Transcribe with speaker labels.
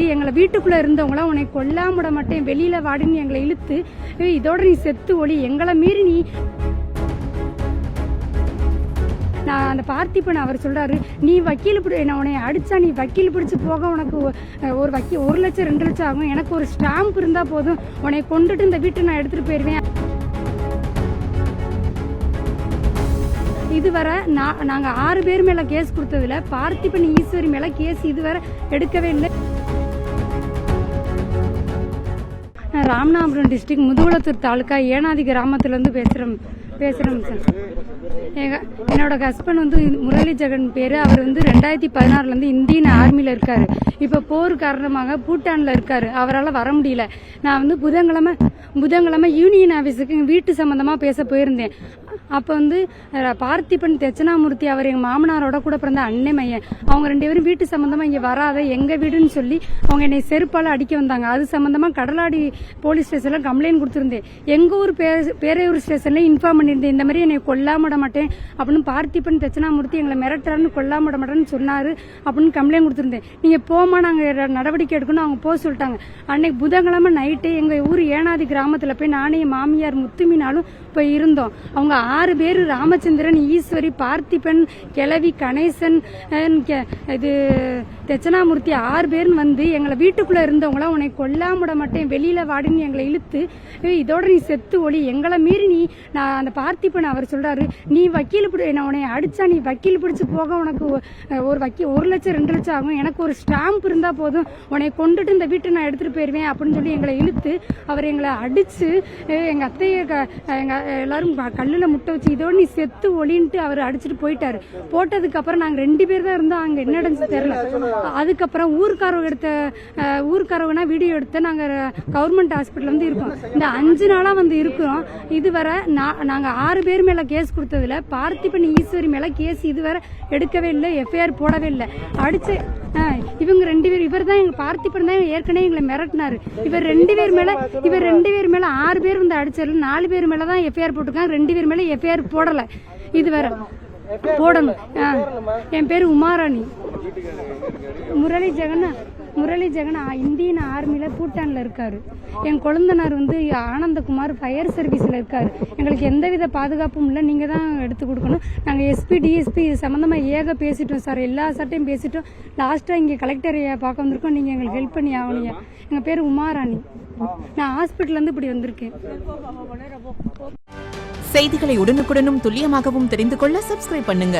Speaker 1: எங்களை வீட்டுக்குள்ள இருந்தவங்களாம் உன்னை கொல்லாம விட மாட்டேன், வெளியில வாடின்னு எங்களை இழுத்து இதோட நீ செத்து ஒளி, எங்களை மீறி நீ. நான் அந்த பார்த்திபன் அவர் சொல்றாரு, நீ வக்கீல் நான் உன்னை அடிச்சா நீ வக்கீல் பிடிச்சு போக உனக்கு ஒரு 1 லட்சம் 2 லட்சம் ஆகும், எனக்கு ஒரு ஸ்டாம்ப் இருந்தா போதும், உன்னை கொண்டுட்டு இந்த வீட்டை நான் எடுத்துட்டு போயிடுவேன். இதுவரை நாங்கள் 6 பேர் மேலே கேஸ் கொடுத்ததில்ல, பார்த்திபன் ஈஸ்வரி மேலே கேஸ் இதுவரை எடுக்கவே இல்லை. ராமநாதபுரம் டிஸ்ட்ரிக்ட் முதுகுளத்தூர் தாலுக்கா ஏனாதி கிராமத்துலேருந்து பேசுகிறோம் சார். என்னோட ஹஸ்பண்ட் வந்து முரளி ஜெகன் பேர். அவர் வந்து 2016 இந்தியன் ஆர்மியில் இருக்கார். இப்போ போர் காரணமாக பூட்டானில் இருக்கார். அவரால் வர முடியல. நான் வந்து புதன்கிழமை யூனியன் ஆஃபீஸுக்கு வீட்டு சம்மந்தமாக பேச போயிருந்தேன். அப்போ வந்து பார்த்திபன் தட்சிணாமூர்த்தி அவர் எங்கள் மாமனாரோட கூட பிறந்த அன்னை மையன், அவங்க 2 பேரும் வீட்டு சம்மந்தமாக இங்கே வராத எங்கள் வீடுன்னு சொல்லி அவங்க என்னை செருப்பால் அடிக்க வந்தாங்க. அது சம்மந்தமாக கடலாடி போலீஸ் ஸ்டேஷனில் கம்ப்ளைண்ட் கொடுத்துருந்தேன். எங்கள் ஊர் பேரையூர் ஸ்டேஷனில் இன்ஃபார்ம் பண்ணியிருந்தேன், இந்த மாதிரி என்னை கொல்லாம விட மாட்டேன் அப்படின்னு பார்த்திபன் தட்சிணாமூர்த்தி எங்களை மிரட்டுறான்னு கொல்லாம விட மாட்டேன்னு சொன்னார் அப்படின்னு கம்ப்ளைண்ட் கொடுத்துருந்தேன். நீங்கள் போமா நாங்கள் நடவடிக்கை எடுக்கணும் அவங்க போக சொல்லிட்டாங்க. அன்னைக்கு புதன்கிழமை நைட்டு எங்கள் ஊர் ஏனாதி கிராமத்தில் போய் நானே மாமியார் முத்துமினாலும் போய் இருந்தோம். அவங்க 6 பேர் ராமச்சந்திரன், ஈஸ்வரி, பார்த்திபன், கிழவி, கணேசன், இது தட்சிணாமூர்த்தி 6 பேர் வந்து எங்களை வீட்டுக்குள்ள இருந்தவங்களாம் உன்னை கொல்லாம விட மாட்டேன், வெளியில வாடின்னு எங்களை இழுத்து இதோட நீ செத்து ஒளி, எங்களை மீறி நீ. நான் அந்த பார்த்திபன் அவர் சொல்றாரு, நீ வக்கீல் நான் உன்னை அடிச்சா நீ வக்கீல் பிடிச்சு போக உனக்கு ஒரு 1 லட்சம் 2 லட்சம் ஆகும், எனக்கு ஒரு ஸ்டாம்ப் இருந்தா போதும், உன்னை கொண்டுட்டு இந்த வீட்டை நான் எடுத்துட்டு போயிடுவேன் அப்படின்னு சொல்லி எங்களை இழுத்து அவர் எங்களை அடிச்சு எங்க அத்தையை எல்லாரும் கல்லுல முட்டை வச்சு இதோட நீ செத்து ஒளின்ட்டு அவர் அடிச்சுட்டு போயிட்டாரு. போட்டதுக்கு அப்புறம் நாங்க 2 பேர் தான் இருந்தோம். அங்க என்ன நடந்துச்சு தெரியல. அதுக்கப்புறம் ஊர்க்காரவனா வீடியோ எடுத்து நாங்க கவர்மெண்ட் ஹாஸ்பிட்டல் வந்து இருக்கோம். இந்த 5 நாளா வந்து இருக்கிறோம். இதுவரை நாங்க 6 பேர் மேல கேஸ் கொடுத்ததுல பார்த்திபன் ஈஸ்வரி மேல கேஸ் இதுவரை எடுக்கவே இல்லை, எஃப்ஐஆர் போடவே இல்லை. அடிச்சு இவங்க 2 பேர், இவர் தான் எங்க பார்த்திபன் தான் ஏற்கனவே எங்களை மிரட்டினாரு. இவர் 2 பேர் மேல 6 பேர் வந்து அடிச்சாரு. 4 பேர் மேலதான் எஃப்ஐஆர் போட்டிருக்காங்க, 2 பேர் மேல எஃப்ஐஆர் போடல. இதுவரை போடணும். என் பேரு உமாராணி. முரளி ஜெகன் இந்தியன் ஆர்மியில் பூட்டானில் இருக்காரு. என் குழந்தனார் வந்து ஆனந்தகுமார் ஃபயர் சர்வீஸில் இருக்காரு. எங்களுக்கு எந்தவித பாதுகாப்பும் இல்லை, நீங்கள் தான் எடுத்து கொடுக்கணும். நாங்கள் எஸ்பி டிஎஸ்பி இது சம்மந்தமாக பேசிட்டோம் சார், எல்லா சட்டையும் பேசிட்டோம். லாஸ்ட்டாக இங்கே கலெக்டரை பார்க்க வந்திருக்கோம், நீங்கள் எங்களுக்கு ஹெல்ப் பண்ணி ஆகணுங்க. எங்கள் பேர் உமாராணி. நான் ஹாஸ்பிட்டல்லேருந்து இப்படி வந்திருக்கேன்.
Speaker 2: செய்திகளை உடனுக்குடனும் துல்லியமாகவும் தெரிந்து கொள்ள சப்ஸ்கிரைப் பண்ணுங்க.